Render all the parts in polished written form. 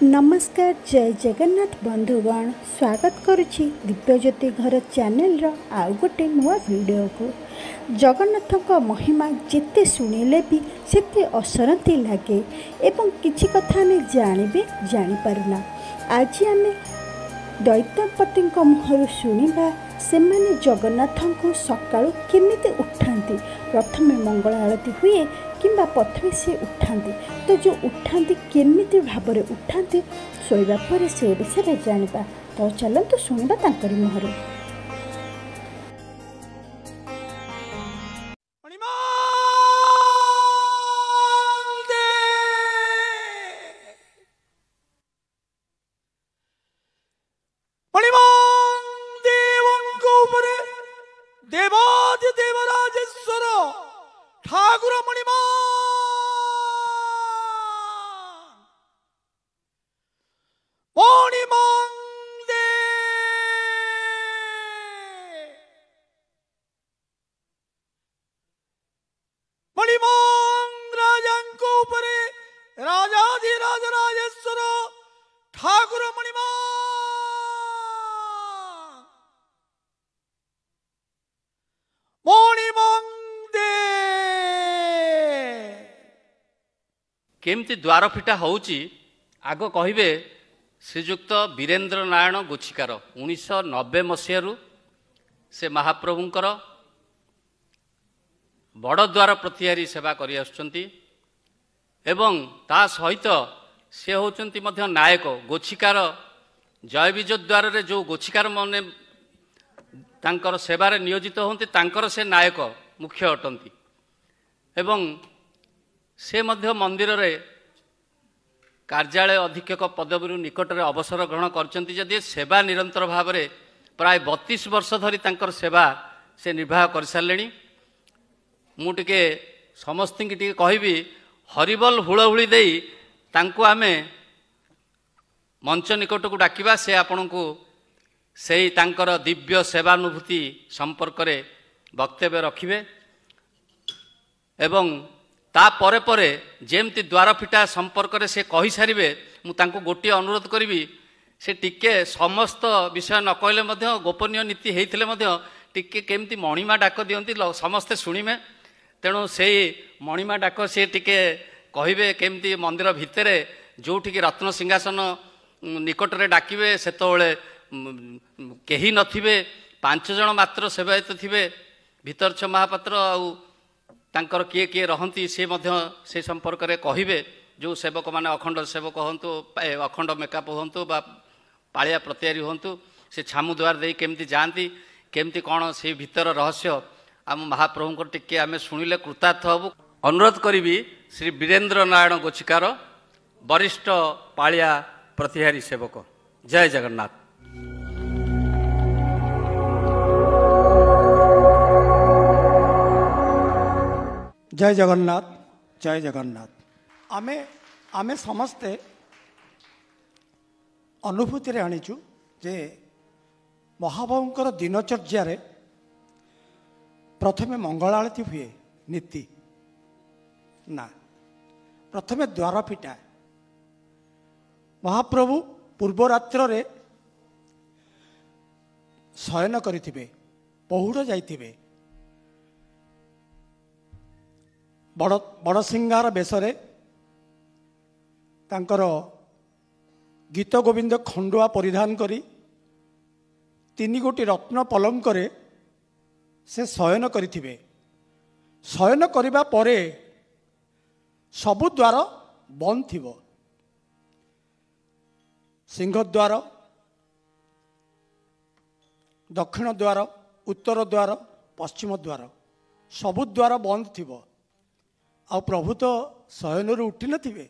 नमस्कार जय जगन्नाथ बंधुगण स्वागत करुछि दिव्यज्योति घर चैनल आउ गोटे नुआ वीडियो को। जगन्नाथ महिमा जिते शुणिले भी सेते असरती लगे एवं किछि कथा आमे जानिबे जानि पारुना। आज आमे दैत्यपति मुहर शुणा से माने जगन्नाथ को सकाळु केमिति उठांती, प्रथमे मंगल आरती हुए किंबा प्रथमे से उठांती, तो जो उठांती केमिति भाबरे उठांती शोइबा परे से विषय जानिबा। तो चलंतु शुणिबा तांकरी मुहर। देवादि देवराजेश्वर ठाकुर मणिमा मणिमांदे मणिमांग राजांको उपरे राजाधिराज राजेश्वर ठाकुर मणिमा केमती द्वार फिटा होउची आग कहिबे श्रीजुक्त वीरेंद्र नारायण गोछिकार 1990 मसीह से महाप्रभुंकर बड़ द्वार प्रतिहारी सेवा करि आछंती एवं ता सहित से होचंती मध्य नायक गोछिकार जय विजय द्वार रे जो गोछिकार माने तांकर सेवारे नियोजित होंती तांकर से नायक मुख्य अटंती एवं से मध्य मंदिर रे कार्यालय अधीक्षक पदवी निकट में अवसर ग्रहण करचंती जदि सेवा निरंतर भाव में प्राय 32 वर्ष धरी तांकर सेवा से निर्वाह कर सारे। मुझे समस्त टी कहबी हरिबल हुलहुली देई तांको आमे मंच निकट को डाकिबा से आपण को से तांकर दिव्य सेवानुभूति संपर्क में वक्तव्य रखिबे एवं ता परे परे जेमती द्वार फिटा संपर्क में से कही सारे मुझे गोटे अनुरोध करी से टिके समस्त विषय न कहले मध्य गोपनीय नीति होते टिके केमती मणिमा डाक दियंती समस्ते शुणिमे। तेणु से मणिमा डाक सी टिके कहे केमती मंदिर भितर जोठिकी रत्न सिंहासन निकट में डाकिबे सेतबेले केही नथिबे 5 जन मात्र सेवायत थिबे भितरछ महापात्र आउ तांकर किए किए रहंती से संपर्क में कहे जो सेवक माने अखंड सेवक हंतु अखंड मेकअप हंतु बा पालिया प्रतिहारी हंतु से छामु द्वार दे केमती जाती केमती कौन से भीतर रहस्य आम महाप्रभु को टिके आमे शुणिले कृतार्थ हबु। अनुरोध करी श्री वीरेंद्र नारायण गोछिकार वरिष्ठ पालिया प्रतिहारी सेवक। जय जगन्नाथ। जय जगन्नाथ जय जगन्नाथ। आमे आमे समस्ते अनुभूति रे आनीचु जे महाप्रभुंकर दिनचर्या रे प्रथमे मंगल आरती हुए नीति ना प्रथमे द्वार फिटा महाप्रभु पूर्व रात्र रे शयन करिथिबे पहुड़ जाइथिबे बड़ बड़ सिंगार बेसरे तांकर गीत गोविंद खंडुआ परिधान करी 3 गोटी रत्न पलंकरे से शयन करिथिबे। शयन करिबा परे सबु द्वार बंद थिबो। सिंह द्वार, दक्षिण द्वार, उत्तर द्वार, पश्चिम द्वार सबु द्वार बंद थिबो। आ प्रभु तो शयन उठी नथिबे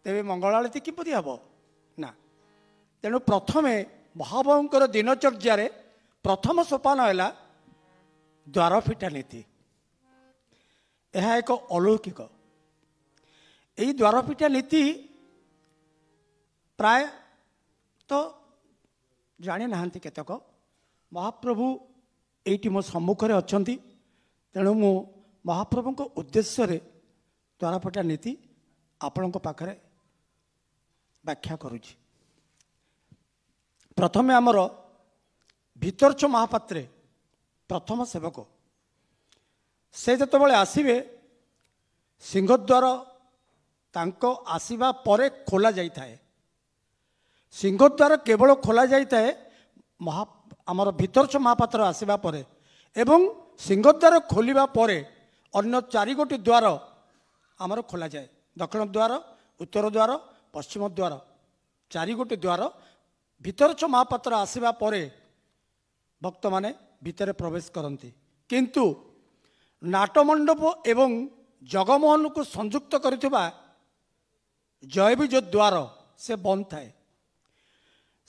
तेबे मंगल आरती किपरि हबो ना। तेणु प्रथमे महाप्रभुंकर दिनचर्या रे प्रथम सोपान है द्वार फिटा नीति। यह एक अलौकिक यही द्वार फिटा नीति प्राय तो जानी नाहंती केतक महाप्रभु एटी मो सम्मुख रे अछंती। तेणु मु महाप्रभु को उद्देश्य द्वारफटा नीति आपण पाखे व्याख्या करुछि। प्रथमे आमर भितरच महापात्रे प्रथम सेवक से जतबले आसीबे सिंहद्वार तांको आसीबा परे खोला जाइथाए। सिंहद्वार केवल खोला जाइथाए आमर भितरच महापात्र आसीबा परे एवं सिंहद्वार खोलिबा परे अन्य 4 गोटी द्वार आमर खोला जाए। दक्षिण द्वार, उत्तर द्वार, पश्चिम द्वार, 4 गोटी द्वार भितरच महापात्र आसीबा परे भक्त माने भितर प्रवेश करती। किंतु नाटमंडप एवं जगमोहन को संयुक्त करिथिबा जयविजय द्वार से बंद थाए।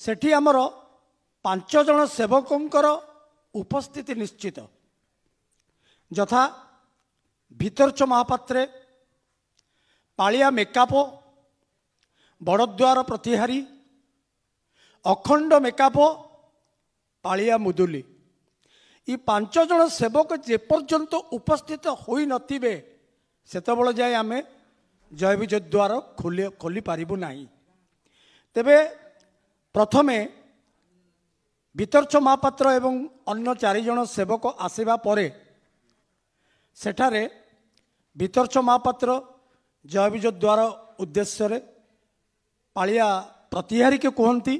सेठी आमर 5 जन सेवकंकर उपस्थिति निश्चित, यथा भितरच महापात्रे पालिया मेकाप, बड़द्वार प्रतिहारी, अखंड मेकाप, पालिया मुदुली। ये 5 जन सेवक जेपर्यंत उपस्थित होई नथिबे सेतबेले जाय आमे जय विजय द्वार खोली पारिबु नाही। तेबे प्रथमे भितरच महापात्र एवं अन्य 4 जन सेवक आसीबा परे सेठारे भितरच महापात्र जय विजय द्वार उद्देश्य रे पालिया प्रतिहारी के कहती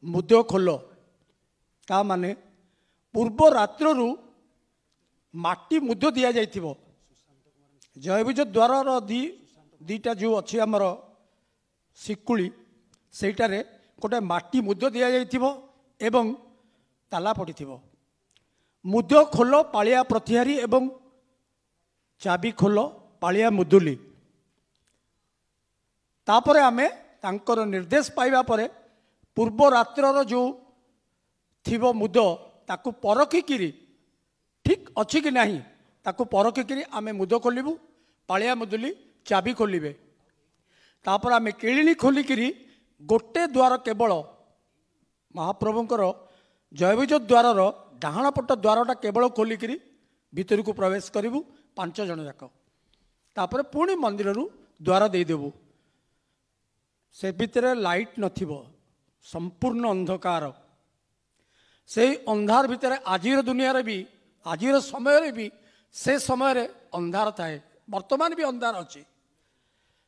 मुद खोल। ता माने पूर्व रात्रु माटी मुद दि जाइथिबो। जय विजय द्वार दीटा जो अच्छी आमर शिकुली सेटारे गोटे माटी मुद दि जाइथिबो एवं ताला पड़िथिबो। मुद खोल पालिया प्रतिहारी एवं चाबी खोल पालिया मुदुली। तापरे आमे तांकर निर्देश पाइबा परे पूर्व रात्रर जो थिबो मुद ताकू परखिकिरी ठीक अच्छी कि नहीं ताकू परखिकिरी आमे मुद खोलिबू। पालिया मुदुली चाबी खोलिबे। तापर आमे केलिनी खोलिकिरी गोटे द्वार केवल महाप्रभुंकर जय विजय द्वारर डाहाण पट द्वारटा केवल खोलिकिरी भितर को प्रवेश करिबू 5 जन जाक। तापर पुणी मंदिर रु द्वार देदेबू। से भितर लाइट नथिबो, संपूर्ण अंधकार। से अंधार भितर आजिर दुनिया रे भी आजिर समय रे भी से समय रे अंधार थाए। वर्तमान भी अंधार अच्छी।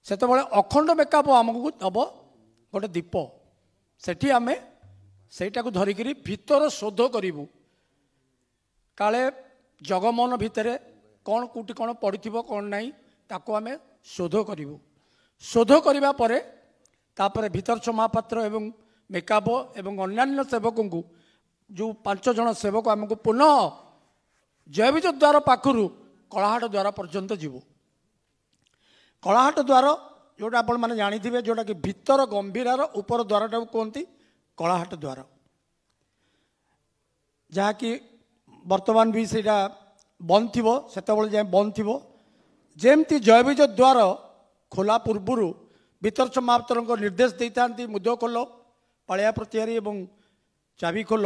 सेतबेले अखंड मेकअप आमको दब गोटे दीप। सेठी आमे सेटाको धरिकिरी भितर शोध करिबू। काले जगमोहन भितर कौन कोटी कौन पड़िथिबो कौन नहीं ताको आमे शोध करिबू। शोध करिबा परे तापरे भितरच महापात्र एवं मेकअप एवं अन्यान्य सेवकों को जो 5 जन सेवक आमको पुनः जय विजय द्वार पाखरु कलाहाट द्वार पर्यंत जीवु। कलाहाट द्वार जोटा आपण माने जानिथिबे जोटा कि भितर गंभीरार ऊपर द्वारटा कहती कलाहाट द्वार, जहाँकि वर्तमान भी सेटा बंद थिबो। सेतबेले जाय बंद थिबो। जेमती जय विजय द्वार खोला पूर्वरु भितरच महापात्र निर्देश देइथांती मुद खोल पालिया प्रतिहारी एवं चाबी खोल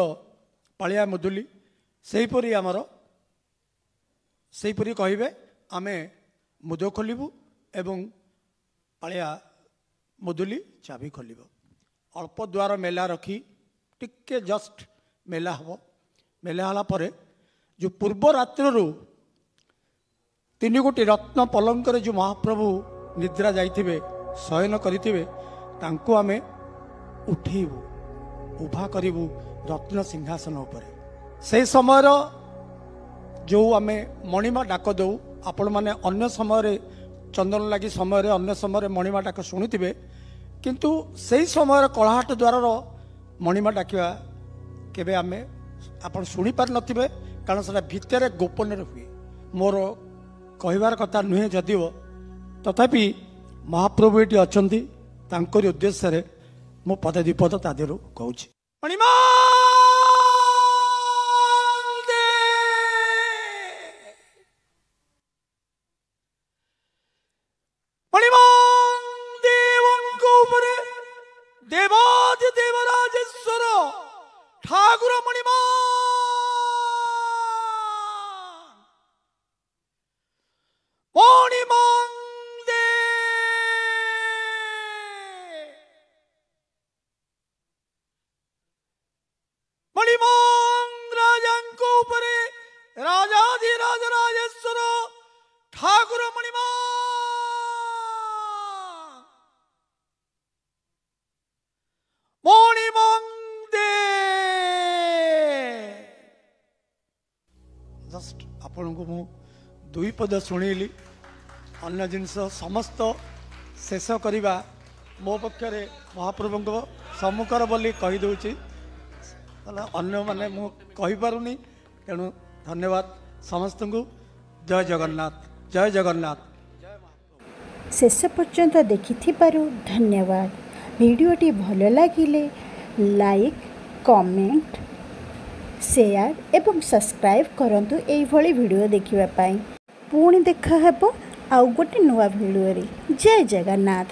पालिया मुदुली। सेहीपरि आमर सेहीपरि कहिबे आमे मुद खोलिबू एवं पालिया मुदुली चाबी खोलिबो। अल्प द्वार मेला रखी टिके जस्ट मेला हबो। मेला हला परे जो पूर्व रात्रु 3 गोटी रत्न पलंक जो महाप्रभु निद्रा जाइथिबे शयन करिथिबे तांको आमे उठेबू उभा करिबू रत्न सिंहासन उपरे। से समय जो आमे मणिमा डाक दौ आपण माने अन्य समय चंदन लगी समय अन्य समय मणिमा डाक शुणुथिबे किंतु से समय कलाहाट द्वार मणिमा डाकिया केबे आमे आपण शुणी पार नथिबे कारण से भितर गोपन हुए। मोर कहबार कथा नुहे जदिव तथापि महाप्रभु ये अच्छी तांकरी उद्देश्य मु पद विपद तादेरु कहूँ। मणिमा देवादि देवराजेश्वर ठाकुर मणिमा मणिमा ଆପଣଙ୍କୁ ମୁଁ ଦୁଇ ପଦ ଶୁଣିଲି। ଅନ୍ୟ ଜିନିଷ ସମସ୍ତ ଶେଷ କରିବା ମୋ ପକ୍ଷରେ ମହାପ୍ରଭୁଙ୍କ ସମ୍ମୁଖରେ ବୋଲି କହିଦେଉଛି। ଅନ୍ୟମାନେ ମୁଁ କହିପାରୁନି, ତେଣୁ ଧନ୍ୟବାଦ ସମସ୍ତଙ୍କୁ। ଜୟ ଜଗନ୍ନାଥ, ଜୟ ଜଗନ୍ନାଥ। ଶେଷ ପର୍ଯ୍ୟନ୍ତ ଦେଖିଥିବାରୁ ଧନ୍ୟବାଦ। ଭିଡ଼ିଓଟି ଭଲ ଲାଗିଲେ ଲାଇକ୍, କମେଣ୍ଟ, ସେୟାର ଏବଂ ସବସ୍କ୍ରାଇବ୍ କରନ୍ତୁ ଏଇଭଳି ଭିଡ଼ିଓ ଦେଖିବା ପାଇଁ। ପୁଣି ଦେଖା ହେବ ଆଉ ଗୋଟେ ନୂଆ ଭିଡ଼ିଓରେ। ଜୟ ଜଗନ୍ନାଥ।